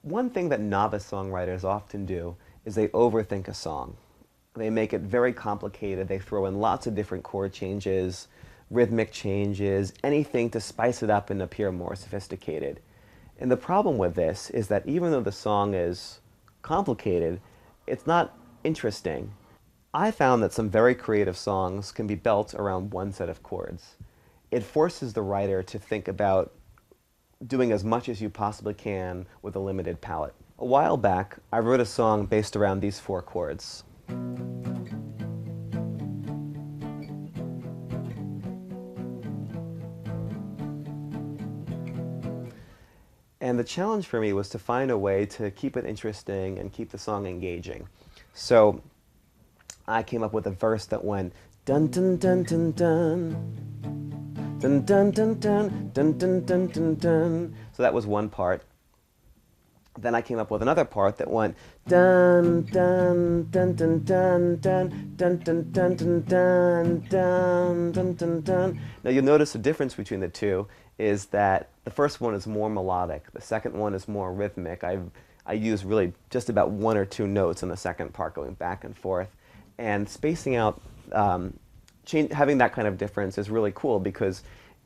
One thing that novice songwriters often do is they overthink a song. They make it very complicated. They throw in lots of different chord changes, rhythmic changes, anything to spice it up and appear more sophisticated. And the problem with this is that even though the song is complicated, it's not interesting. I found that some very creative songs can be built around one set of chords. It forces the writer to think about doing as much as you possibly can with a limited palette. A while back, I wrote a song based around these 4 chords. And the challenge for me was to find a way to keep it interesting and keep the song engaging. So I came up with a verse that went dun dun dun dun dun dun dun dun dun dun dun dun dun dun. So that was one part. Then I came up with another part that went dun dun dun dun dun dun dun dun dun dun dun dun dun dun dun. Now you'll notice the difference between the two is that the first one is more melodic, the second one is more rhythmic. I use really just about 1 or 2 notes in the second part going back and forth. And spacing out, having that kind of difference is really cool because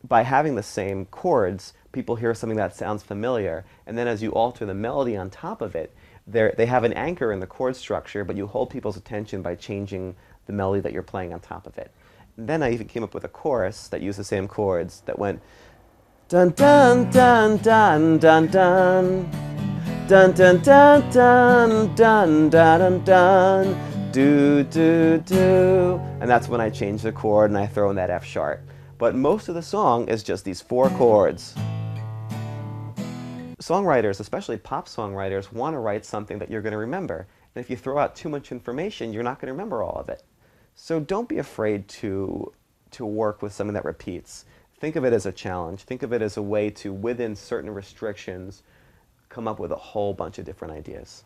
by having the same chords, people hear something that sounds familiar, and then as you alter the melody on top of it, they have an anchor in the chord structure, but you hold people's attention by changing the melody that you're playing on top of it. And then I even came up with a chorus that used the same chords that went dun dun dun dun dun dun dun dun dun dun dun dun dun do do do, and that's when I change the chord and I throw in that F sharp. But most of the song is just these 4 chords. Songwriters, especially pop songwriters, want to write something that you're going to remember. And if you throw out too much information, you're not going to remember all of it. So don't be afraid to work with something that repeats. Think of it as a challenge. Think of it as a way to, within certain restrictions, come up with a whole bunch of different ideas.